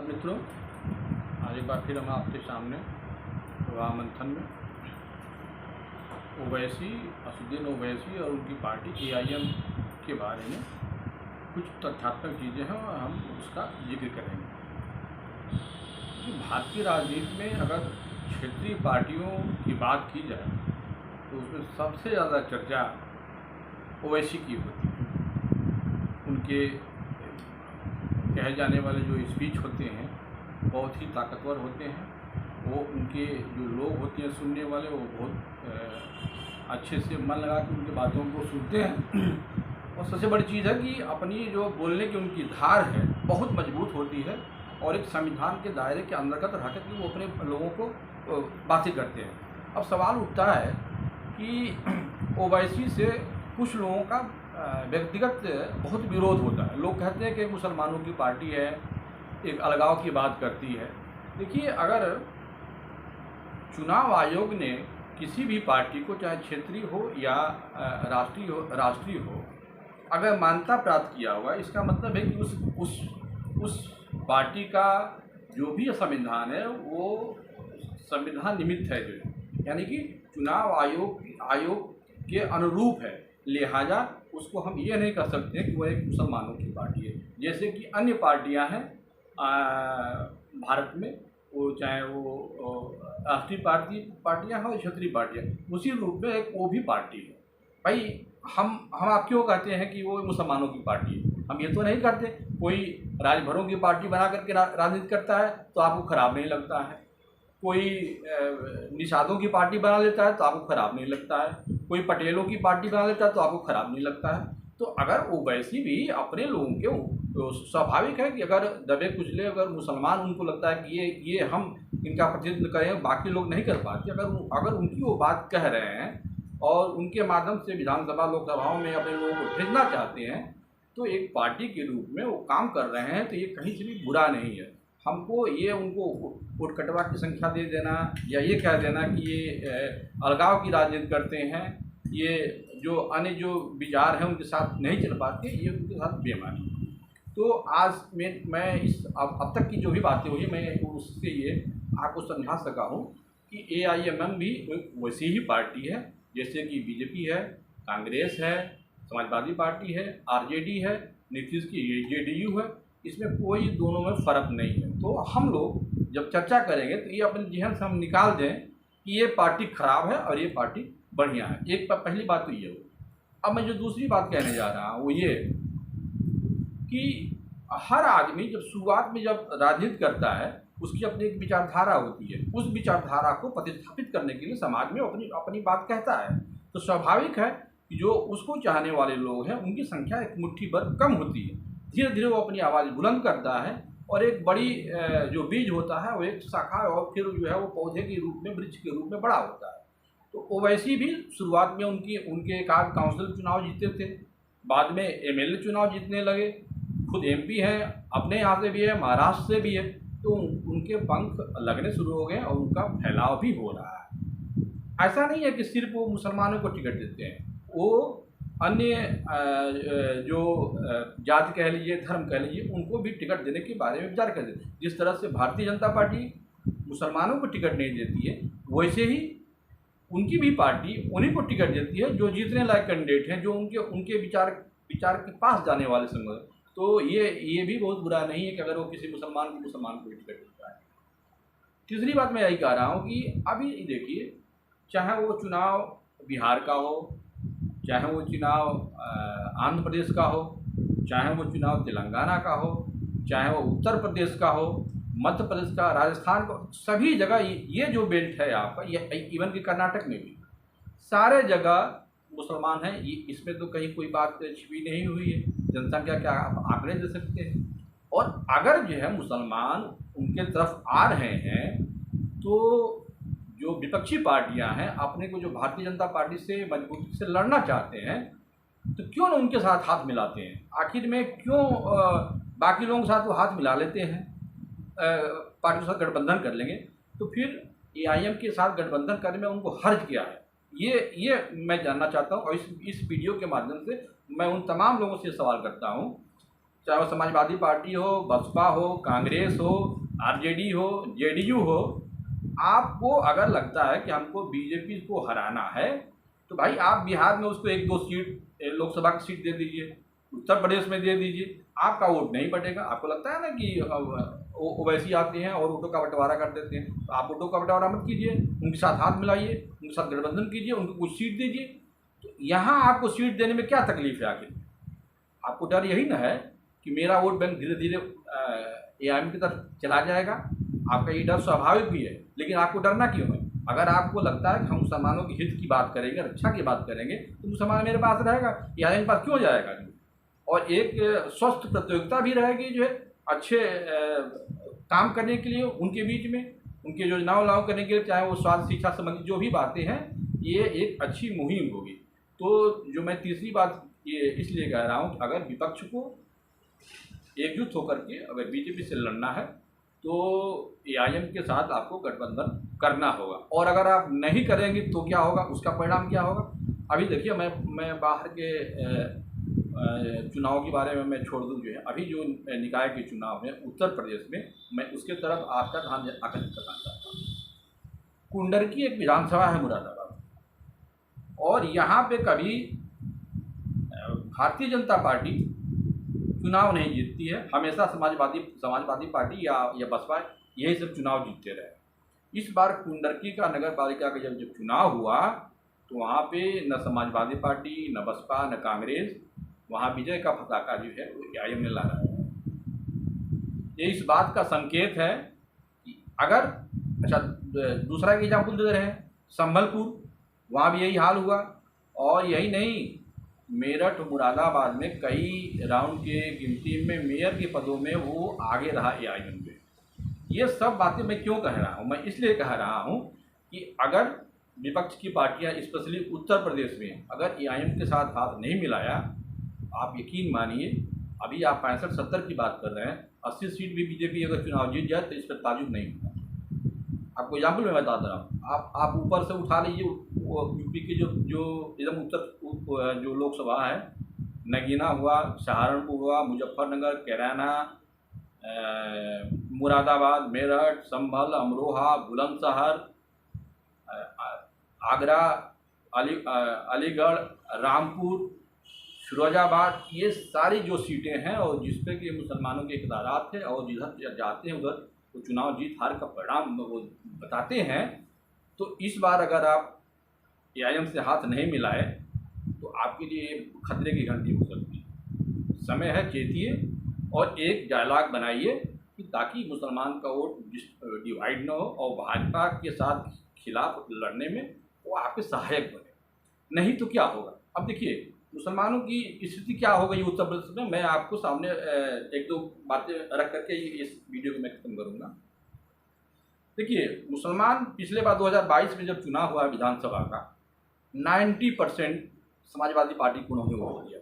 मित्रों, आज एक बार फिर हम आपके सामने विवाह मंथन में ओवैसी, असदुद्दीन ओवैसी और उनकी पार्टी AIM के बारे में कुछ तथ्यात्मक चीज़ें हैं और हम उसका जिक्र करेंगे। कि भारतीय राजनीति में अगर क्षेत्रीय पार्टियों की बात की जाए तो उसमें सबसे ज़्यादा चर्चा ओवैसी की होती है। उनके कहे जाने वाले जो स्पीच होते हैं बहुत ही ताकतवर होते हैं। वो उनके जो लोग होते हैं सुनने वाले, वो बहुत अच्छे से मन लगा के उनकी बातों को सुनते हैं। और सबसे बड़ी चीज़ है कि अपनी जो बोलने की उनकी धार है बहुत मजबूत होती है और एक संविधान के दायरे के अंतर्गत रह कर के वो अपने लोगों को बातें करते हैं। अब सवाल उठता है कि ओवैसी से कुछ लोगों का व्यक्तिगत बहुत विरोध होता है। लोग कहते हैं कि मुसलमानों की पार्टी है, एक अलगाव की बात करती है। देखिए, अगर चुनाव आयोग ने किसी भी पार्टी को, चाहे क्षेत्रीय हो या राष्ट्रीय हो, अगर मान्यता प्राप्त किया हुआ, इसका मतलब है कि उस पार्टी का जो भी संविधान है वो संविधान निमित्त है, जो यानी कि चुनाव आयोग के अनुरूप है। लिहाजा उसको हम ये नहीं कह सकते कि वो एक मुसलमानों की पार्टी है। जैसे कि अन्य पार्टियां हैं भारत में, वो चाहे वो राष्ट्रीय पार्टियां हो, क्षेत्रीय पार्टियां, उसी रूप में एक वो भी पार्टी है। भाई, हम आप क्यों कहते हैं कि वो मुसलमानों की पार्टी है? हम ये तो नहीं करते। कोई राजभरों की पार्टी बना करके राजनीति करता है तो आपको खराब नहीं लगता है। कोई निषादों की पार्टी बना लेता है तो आपको ख़राब नहीं लगता है। कोई पटेलों की पार्टी बना लेता है तो आपको ख़राब नहीं लगता है। तो अगर ओवैसी भी अपने लोगों के, तो स्वाभाविक है कि अगर दबे कुचले, अगर मुसलमान उनको लगता है कि ये हम इनका प्रतिनिधित्व करें, बाकी लोग नहीं कर पाते, अगर उनकी वो बात कह रहे हैं और उनके माध्यम से विधानसभा लोकसभाओं में अपने लोगों को भेजना चाहते हैं, तो एक पार्टी के रूप में वो काम कर रहे हैं, तो ये कहीं से भी बुरा नहीं है। हमको ये उनको वोट-कटवा की संख्या दे देना या ये कह देना कि ये अलगाव की राजनीति करते हैं, ये जो अन्य जो विचार हैं उनके साथ नहीं चल पाते, ये उनके साथ बेईमानी। तो आज मैं इस अब तक की जो भी बातें हुई, मैं उससे ये आपको समझा सका हूँ कि AIM भी वैसी ही पार्टी है जैसे कि BJP है, कांग्रेस है, समाजवादी पार्टी है, RJD है, नीतीश की JDU है। इसमें कोई दोनों में फ़र्क नहीं है। तो हम लोग जब चर्चा करेंगे तो ये अपने जहन से हम निकाल दें कि ये पार्टी ख़राब है और ये पार्टी बढ़िया है। एक पहली बात तो ये हो। अब मैं जो दूसरी बात कहने जा रहा हूँ वो ये कि हर आदमी जब शुरुआत में जब राजनीति करता है, उसकी अपनी एक विचारधारा होती है। उस विचारधारा को प्रतिस्थापित करने के लिए समाज में अपनी बात कहता है। तो स्वाभाविक है कि जो उसको चाहने वाले लोग हैं उनकी संख्या एक मुट्ठी भर कम होती है। धीरे धीरे वो अपनी आवाज़ बुलंद करता है और एक बड़ी जो बीज होता है वो एक शाखा और फिर जो है वो पौधे के रूप में, वृक्ष के रूप में बड़ा होता है। तो ओवैसी भी शुरुआत में उनके एक आध काउंसिल चुनाव जीते थे, बाद में MLA चुनाव जीतने लगे, खुद MP हैं, अपने यहाँ से भी है, महाराष्ट्र से भी है। तो उनके पंख लगने शुरू हो गए और उनका फैलाव भी हो रहा है। ऐसा नहीं है कि सिर्फ वो मुसलमानों को टिकट देते हैं, वो अन्य जो जाति कह लीजिए, धर्म कह लीजिए, उनको भी टिकट देने के बारे में विचार कर देते हैं। जिस तरह से भारतीय जनता पार्टी मुसलमानों को टिकट नहीं देती है, वैसे ही उनकी भी पार्टी उन्हीं को टिकट देती है जो जीतने लायक कैंडिडेट हैं, जो उनके विचार के पास जाने वाले संगठन। तो ये भी बहुत बुरा नहीं है कि अगर वो किसी मुसलमान को टिकट देता है। तीसरी बात मैं यही कह रहा हूँ कि अभी देखिए, चाहे वो चुनाव बिहार का हो, चाहे वो चुनाव आंध्र प्रदेश का हो, चाहे वो चुनाव तेलंगाना का हो, चाहे वो उत्तर प्रदेश का हो, मध्य प्रदेश का, राजस्थान का, सभी जगह ये जो बेल्ट है आपका, ये इवन कि कर्नाटक में भी सारे जगह मुसलमान हैं। इसमें तो कहीं कोई बात छिपी नहीं हुई है। जनसंख्या क्या आप आंकड़े दे सकते हैं। और अगर जो है मुसलमान उनके तरफ आ रहे हैं तो जो विपक्षी पार्टियां हैं, अपने को जो भारतीय जनता पार्टी से मजबूती से लड़ना चाहते हैं, तो क्यों न उनके साथ हाथ मिलाते हैं? आखिर में क्यों बाकी लोगों के साथ वो हाथ मिला लेते हैं, पार्टी के साथ गठबंधन कर लेंगे, तो फिर AIM के साथ गठबंधन करने में उनको हर्ज क्या है? ये मैं जानना चाहता हूँ। और इस वीडियो के माध्यम से मैं उन तमाम लोगों से सवाल करता हूँ चाहे वो समाजवादी पार्टी हो, बसपा हो, कांग्रेस हो, आरजेडी हो, जेडीयू हो, आपको अगर लगता है कि हमको बीजेपी को हराना है तो भाई आप बिहार में उसको 1-2 सीट लोकसभा की सीट दे दीजिए, उत्तर प्रदेश में दे दीजिए, आपका वोट नहीं बटेगा। आपको लगता है ना कि ओवैसी आते हैं और वोटों का बंटवारा कर देते हैं, तो आप वोटों का बंटवारा मत कीजिए, उनके साथ हाथ मिलाइए, उनके साथ गठबंधन कीजिए, उनको कुछ सीट दीजिए। तो यहाँ आपको सीट देने में क्या तकलीफ है आखिर? आपको डर यही ना है कि मेरा वोट बैंक धीरे धीरे एआईएम की तरफ चला जाएगा। आपका ये डर स्वाभाविक भी है, लेकिन आपको डरना क्यों है? अगर आपको लगता है कि हम मुसलमानों के हित की बात करेंगे, रक्षा की बात करेंगे, तो मुसलमान मेरे पास रहेगा, एआईएम के पास क्यों जाएगा? और एक स्वस्थ प्रतियोगिता भी रहेगी जो है अच्छे काम करने के लिए उनके बीच में, उनके योजनाओं लागू करने के लिए, चाहे वो स्वास्थ्य शिक्षा संबंधी जो भी बातें हैं, ये एक अच्छी मुहिम होगी। तो जो मैं तीसरी बात ये इसलिए कह रहा हूँ कि अगर विपक्ष को एकजुट होकर के अगर बीजेपी से लड़ना है तो एआईएम के साथ आपको गठबंधन करना होगा, और अगर आप नहीं करेंगे तो क्या होगा, उसका परिणाम क्या होगा? अभी देखिए, मैं बाहर के चुनाव के बारे में मैं छोड़ दूँ, जो है अभी जो निकाय के चुनाव हैं उत्तर प्रदेश में, मैं उसके तरफ आपका ध्यान आकर्षित करना चाहता हूँ। कुंडरकी एक विधानसभा है मुरादाबाद, और यहाँ पे कभी भारतीय जनता पार्टी चुनाव नहीं जीतती है, हमेशा समाजवादी पार्टी या बसपा यही सब चुनाव जीतते रहे। इस बार कुंडरकी का नगर पालिका का जब चुनाव हुआ तो वहाँ पे न समाजवादी पार्टी, न बसपा, न कांग्रेस, वहाँ विजय का पताका जो है वो एआईएम ने लहराया है। ये इस बात का संकेत है कि अगर अच्छा दूसरा एक एग्जाम्पल दे रहे हैं, संबलपुर, वहाँ भी यही हाल हुआ। और यही नहीं, मेरठ, मुरादाबाद में कई राउंड के गिनती में मेयर के पदों में वो आगे रहा एआईएम में। ये सब बातें मैं क्यों कह रहा हूँ? मैं इसलिए कह रहा हूँ कि अगर विपक्ष की पार्टियां स्पेशली उत्तर प्रदेश में अगर एआईएम के साथ हाथ नहीं मिलाया, आप यकीन मानिए, अभी आप 65-70 की बात कर रहे हैं, 80 सीट भी बीजेपी अगर चुनाव जीत जाए तो इस पर ताजुब नहीं होगा। आपको एग्जाम्पल मैं बता रहा हूँ, आप ऊपर से उठा लीजिए यूपी के जो एकदम उत्तर जो लोकसभा है, नगीना हुआ, सहारनपुर हुआ, मुजफ्फरनगर, कैराना, मुरादाबाद, मेरठ, संभल, अमरोहा, बुलंदशहर, आगरा, अलीगढ़, रामपुर, फिरोजाबाद, ये सारी जो सीटें हैं और जिस पे कि मुसलमानों के इक़दारात थे और जिधर जाते हैं उधर वो चुनाव जीत हार का परिणाम वो बताते हैं। तो इस बार अगर आप एआईएम से हाथ नहीं मिलाए तो आपके लिए खतरे की घंटी हो सकती है। समय है, चेतिए और एक डायलॉग बनाइए कि ताकि मुसलमान का वोट डिवाइड न हो और भाजपा के साथ खिलाफ लड़ने में वो आपके सहायक बने। नहीं तो क्या होगा? अब देखिए मुसलमानों की स्थिति क्या हो गई उत्तर प्रदेश में, मैं आपको सामने एक दो बातें रख करके इस वीडियो को मैं खत्म करूँगा। देखिए, मुसलमान पिछले बार 2022 में जब चुनाव हुआ विधानसभा का, 90% समाजवादी पार्टी को उन्होंने वोट दिया।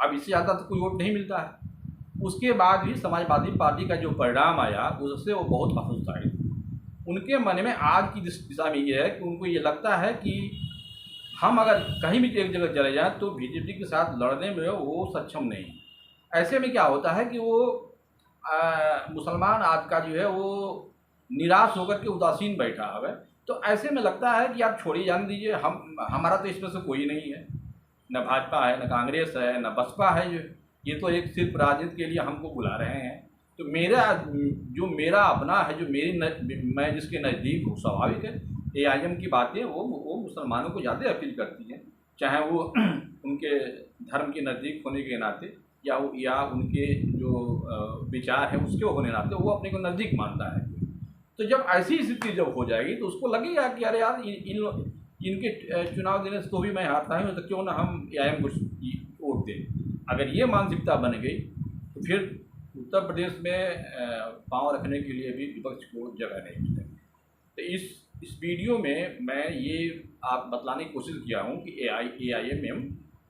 अब इससे ज़्यादा तो कोई वोट नहीं मिलता है। उसके बाद भी समाजवादी पार्टी का जो परिणाम आया उससे वो बहुत हतोत्साहित। उनके मन में आज की दिशा में ये है कि उनको ये लगता है कि हम अगर कहीं भी एक जगह चले जाएं तो बीजेपी के साथ लड़ने में वो सक्षम नहीं। ऐसे में क्या होता है कि वो मुसलमान आज का जो है वो निराश होकर के उदासीन बैठा है। तो ऐसे में लगता है कि आप छोड़िए, जाने दीजिए, हमारा तो इसमें से कोई नहीं है, न भाजपा है, न कांग्रेस है, न बसपा है, ये तो एक सिर्फ राजनीति के लिए हमको बुला रहे हैं। तो मेरा अपना है, मैं जिसके नज़दीक हूँ, स्वाभाविक है एआईएम की बातें वो मुसलमानों को ज़्यादा अपील करती हैं, चाहे वो उनके धर्म के नज़दीक होने के नाते या उनके जो विचार हैं उसके होने नाते वो अपने को नज़दीक मानता है। तो जब ऐसी स्थिति जब हो जाएगी तो उसको लगेगा कि अरे यार इनके चुनाव देने से तो भी मैं हारता हूँ, तो क्यों ना हम एआईएम को वोट दें। अगर ये मानसिकता बन गई तो फिर उत्तर प्रदेश में पाँव रखने के लिए भी विपक्ष को जगह नहीं मिलेगी। तो इस वीडियो में मैं ये आप बतलाने की कोशिश किया हूँ कि एआईएम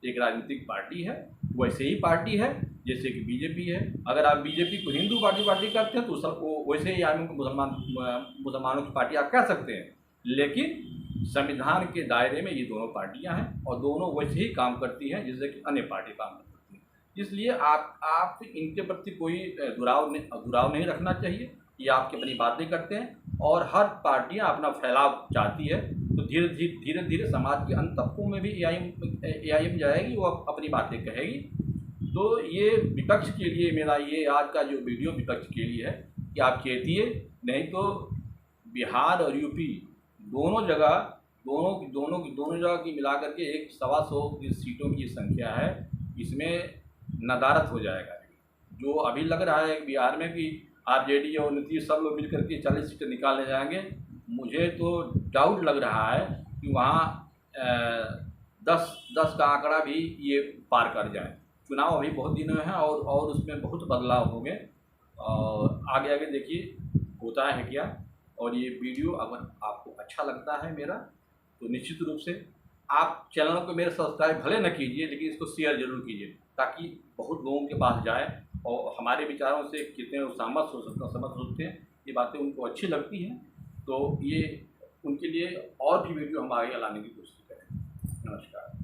एक राजनीतिक पार्टी है, वैसे ही पार्टी है जैसे कि बीजेपी है। अगर आप बीजेपी को हिंदू पार्टी करते हैं तो सबको वैसे ही एआईएम को मुसलमानों की पार्टी आप कह सकते हैं, लेकिन संविधान के दायरे में ये दोनों पार्टियां हैं और दोनों वैसे ही काम करती हैं जैसे कि अन्य पार्टी काम करती हैं। इसलिए आप इनके प्रति कोई दुराव नहीं रखना चाहिए। ये आपकी अपनी बातें करते हैं और हर पार्टियां अपना फैलाव चाहती है, तो धीरे धीरे समाज के अन्य तबकों में भी AIM जाएगी, वो अपनी बातें कहेगी। तो ये विपक्ष के लिए मेरा ये आज का जो वीडियो विपक्ष के लिए है कि आप चेतिए, नहीं तो बिहार और यूपी दोनों जगह की मिला करके 125 की सीटों की संख्या है, इसमें नदारत हो जाएगा। जो अभी लग रहा है बिहार में कि RJD और नीतीश सब लोग मिल करके 40 सीटें निकालने जाएंगे, मुझे तो डाउट लग रहा है कि वहाँ 10 का आंकड़ा भी ये पार कर जाए। चुनाव अभी बहुत दिनों हैं और उसमें बहुत बदलाव होंगे और आगे देखिए होता है क्या। और ये वीडियो अगर आपको अच्छा लगता है मेरा, तो निश्चित रूप से आप चैनल को मेरे सब्सक्राइब भले न कीजिए, लेकिन इसको शेयर जरूर कीजिए, ताकि बहुत लोगों के पास जाए और हमारे विचारों से कितने सहमत होते हैं, ये बातें उनको अच्छी लगती हैं, तो ये उनके लिए और भी वीडियो हम आगे लाने की कोशिश करें। नमस्कार।